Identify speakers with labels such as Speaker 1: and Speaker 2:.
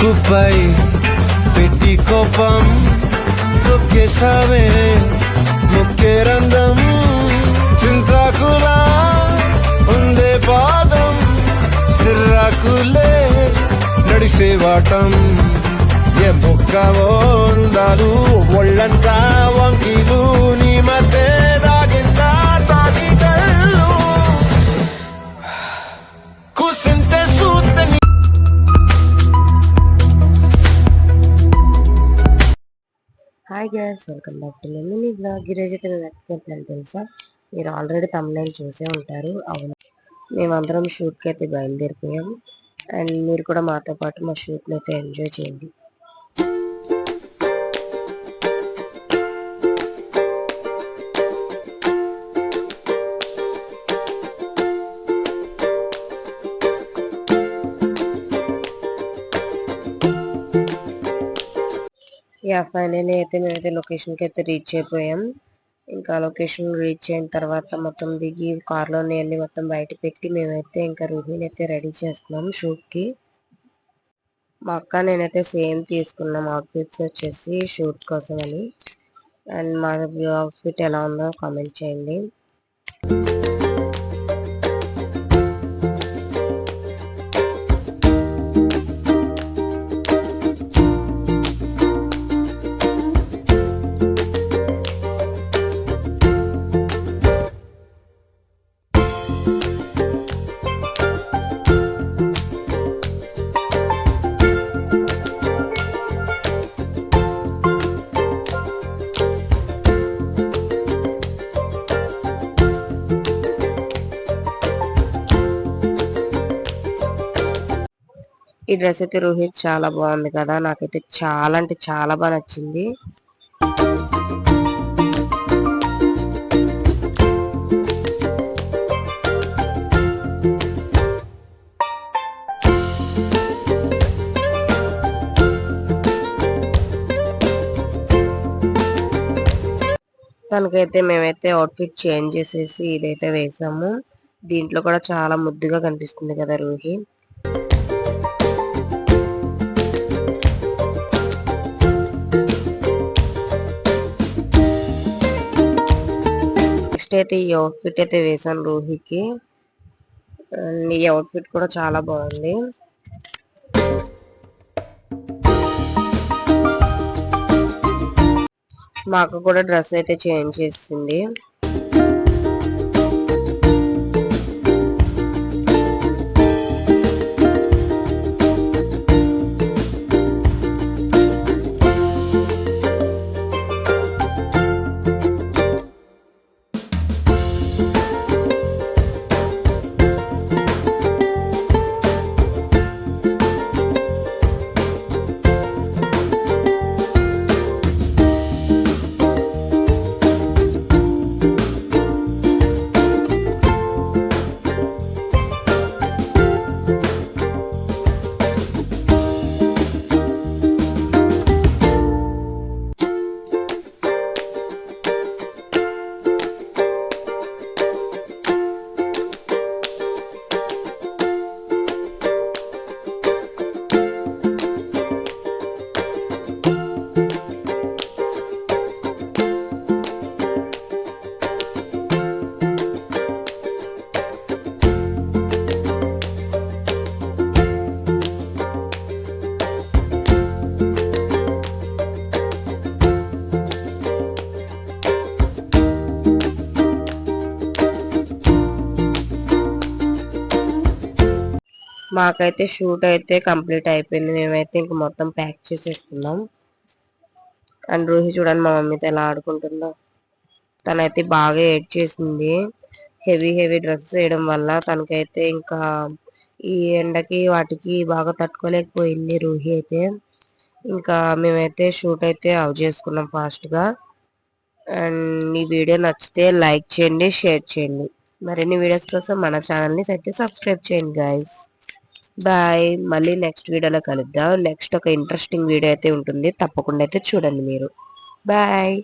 Speaker 1: ముక్కుపై పెట్టి కోపం తొక్కేసావే ముక్కే రంధ్రం చింతాకులా ఉందే పాదం సిర్రాకులే నడిసే వాటం ఏ బొక్కవో అందాలు ఒళ్ళంతా వంకీలు నీ మధ్య దాగిందా తాగి కళ్ళు కూసింతే సూతని.
Speaker 2: Hi guys, welcome back to mini blog. ఈరోజు అయితే మేము ఎక్కడికి తెలుసా, మీరు ఆల్రెడీ తమ్ముళ్ళు చూసే ఉంటారు. అవును, మేమందరం షూట్కి అయితే బయలుదేరిపోయాం. అండ్ మీరు కూడా మాతో పాటు మా షూట్ని అయితే ఎంజాయ్ చేయండి. ఫైనల్లీ అయితే మేమైతే లొకేషన్కి అయితే రీచ్ అయిపోయాం. ఇంకా లొకేషన్ రీచ్ అయిన తర్వాత మొత్తం దిగి కార్లోనే వెళ్ళి మొత్తం బయట పెట్టి మేమైతే ఇంకా రూహీని అయితే రెడీ చేస్తున్నాం షూట్కి. మా అక్క నేనైతే సేమ్ తీసుకున్నాం అవుట్ఫిట్స్ వచ్చేసి షూట్ కోసం అని. అండ్ మా అవుట్ఫిట్ ఎలా ఉందో కామెంట్ చేయండి. ఈ డ్రెస్ అయితే రోహిత్ చాలా బాగుంది కదా, నాకైతే చాలా అంటే చాలా బాగా నచ్చింది. తనకైతే మేమైతే అవుట్ఫిట్ చేంజ్ చేసేసి ఇదైతే వేసాము. దీంట్లో కూడా చాలా ముద్దుగా కనిపిస్తుంది కదా రూహి. నెక్స్ట్ అయితే ఈ అవుట్ఫిట్ అయితే వేసాను రూహికి. ఈ అవుట్ఫిట్ కూడా చాలా బాగుంది. మా అక్క కూడా డ్రెస్ అయితే చేంజ్ చేసింది. మాకైతే షూట్ అయితే కంప్లీట్ అయిపోయింది. మేమైతే ఇంక మొత్తం ప్యాక్ చేసేస్తున్నాం. అండ్ రూహి చూడండి మా మమ్మీతో ఎలా ఆడుకుంటుందో. తనైతే బాగా ఏడ్ చేసింది. హెవీ డ్రెస్ వేయడం వల్ల తనకైతే ఇంకా ఈ ఎండకి వాటికి బాగా తట్టుకోలేకపోయింది రూహి అయితే. ఇంకా మేమైతే షూట్ అయితే ఆఫ్ చేసుకున్నాం ఫాస్ట్గా. అండ్ ఈ వీడియో నచ్చితే లైక్ చేయండి, షేర్ చేయండి. మరిన్ని వీడియోస్ కోసం మన ఛానల్ని అయితే సబ్స్క్రైబ్ చేయండి గైస్. బాయ్. మళ్ళీ నెక్స్ట్ వీడియోలో కలుద్దాం. నెక్స్ట్ ఒక ఇంట్రెస్టింగ్ వీడియో అయితే ఉంటుంది, తప్పకుండా అయితే చూడండి మీరు. బాయ్.